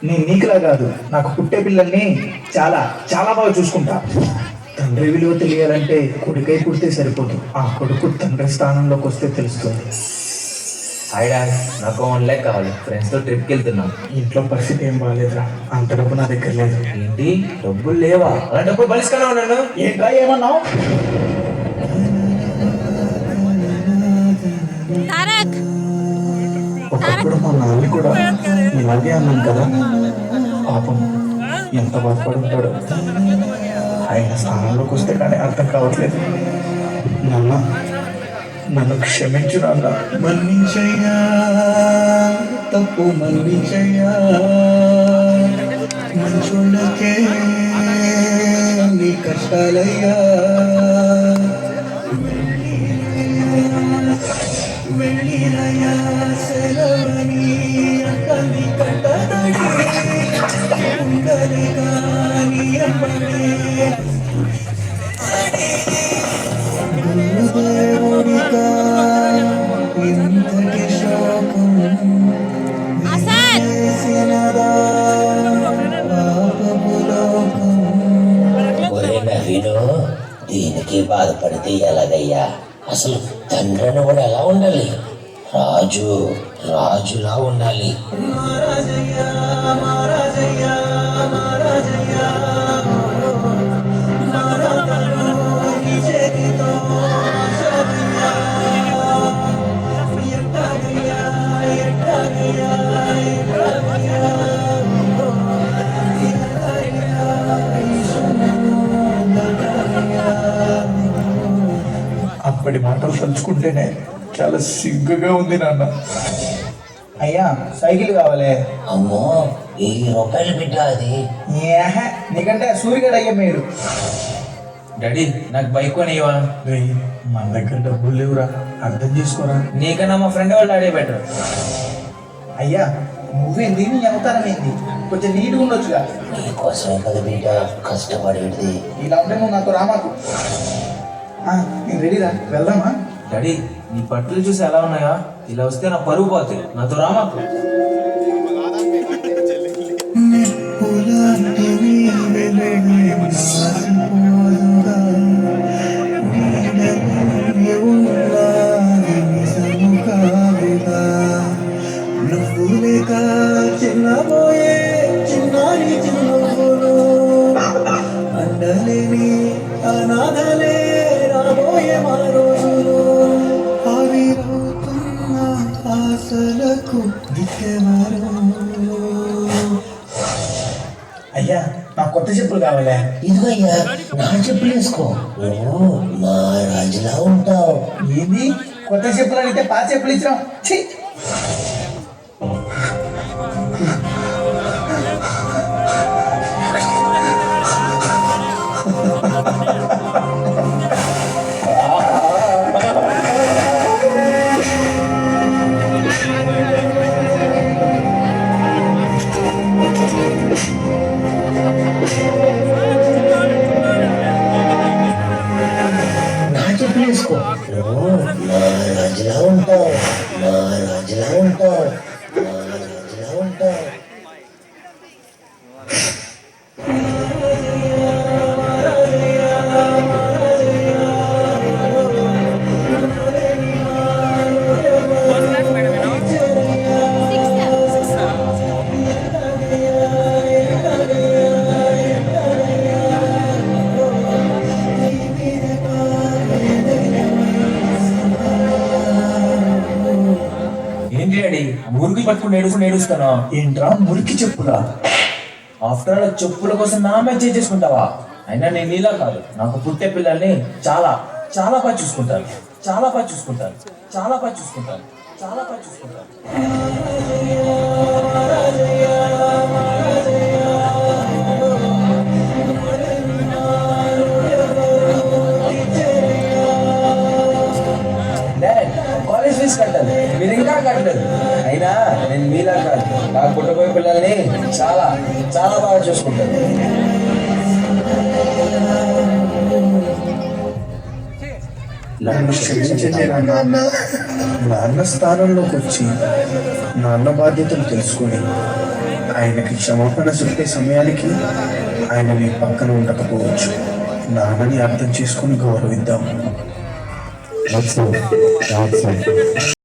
నేను నీకులా కాదు, నాకు పుట్టే పిల్లల్ని చాలా చాలా బాగా చూసుకుంటా. తండ్రి విలువ తెలియాలంటే కొడుకై పుడితే సరిపోదు, ఆ కొడుకు తండ్రి స్థానంలోకి వస్తే తెలుస్తుంది. హాయ్ డాడ్, నాకు 1 lakh కావాలి. ఫ్రెండ్స్తో ట్రిప్కి వెళ్తున్నాం. ఇంట్లో పరిస్థితి ఏం బాగాలేదురా, అంత డబ్బు నా దగ్గర లేదు. ఏంటి, డబ్బులు లేవా? అలా డబ్బులు బలిసుకున్నా ఉన్నాను. ఏంట్రా ఏమన్నావు? ఒకప్పుడు మా నాన్న కూడా ఇలాగే అన్నాను కదా, పాపం ఎంత బాధపడి ఉంటాడో. ఆయన స్థానంలోకి వస్తే కానీ అర్థం కావట్లేదు. నాన్న, నన్ను క్షమించు నాన్న. మన్నించయ్యా, తప్పు మన్నించయ్యా, మంచోళ్ళకే నీ కష్టాలయ్యా. వెళ్ళిరయ్యా సెలవని అక్కని కట్టదడి ఉండలి కానీ అమ్మడే గురుదేవుడిగా ఇంతటి శోకం చేసినదా పాపపు లోకం. ఒరే నవీను, దీనికి బాధపడితే ఎలాగయ్యా? అసలు తండ్రిని కూడా ఎలా ఉండాలి? రాజులా ఉండాలి. అప్పటి మాటలు తలుచుకుంటేనే చాలా సిగ్గుగా ఉంది నాన్న. అయ్యా సైకిల్ కావాలే. అమ్మో, 1000 రూపాయలు బిడ్డ అది. నీకంటే సూర్యగడ అయ్యా మీరు. డాడీ, నాకు బైక్ కొనివా? మన దగ్గర డబ్బులు లేవురా, అర్థం చేసుకోరా. నీకన్నా మా ఫ్రెండ్ వాళ్ళు డాడీ బెటర్. అయ్యా నువ్వేంది, నీ అవతారం ఏంది, కొంచెం నీట్గా ఉండొచ్చుగా. నీకోసమే కదా బిడ్డ కష్టపడేది. ఇలా ఉంటే నువ్వు నాతో రామాకు. నేను రెడీరా, వెళ్దామా? డాడీ, నీ బట్టలు చూసి ఎలా ఉన్నాయా? ఇలా వస్తే నా పరుగు పోతాయి, నాతో రామాకు. చిన్నబోయే చిన్నారి చిన్నోలు అండలేని అనాథలే రాబోయే మా రోజులు. ఆవిరవుతున్న ఆశలకు దిక్కెవరు? అయ్యా నాకు కొత్త చెప్పులు కావాలే. ఇదిగో అయ్యా, నా చెప్పులు వేసుకో, నువ్వు మా రాజులా ఉంటావు. ఏంది కొత్త చెప్పులు అడిగితే పాత చెప్పులు ఇచ్చాం? నా చెప్పులు వేసుకో, నువ్వు మా రాజులా ఉంటావు, మా రాజులా ఉంటావు, మా రాజులా ఉంటావు. ఏంటి డాడీ, మురికి పట్టుకుని ఏడుస్తాను? ఏంట్రా మురికి చెప్పులా? ఆఫ్టర్ ఆల్ చెప్పుల కోసం నా మీద చేసుకుంటావా? అయినా నేను నీలా కాదు, నాకు పుట్టే పిల్లల్ని చాలా చాలా బాగా చూసుకుంటాను, చాలా బాగా చూసుకుంటాను, చాలా బాగా చూసుకుంటాను, చాలా బాగా చూసుకుంటాను. కాలేజ్ ఫీజు కట్టాలి, మీరు ఇంకా కట్టలేదు. అయినా నేను మీలా కాదు, నాకు పుట్టబోయే పిల్లల్ని చాలా చాలా బాగా చూసుకుంటాను. నన్ను క్షమించండి నాన్న. నాన్న స్థానంలోకి వచ్చి నాన్న బాధ్యతలు తెలుసుకొని ఆయనకి క్షమాపణ చెప్పే సమయానికి ఆయన నీ పక్కన ఉండకపోవచ్చు. నాన్నని అర్థం చేసుకుని గౌరవిద్దాం.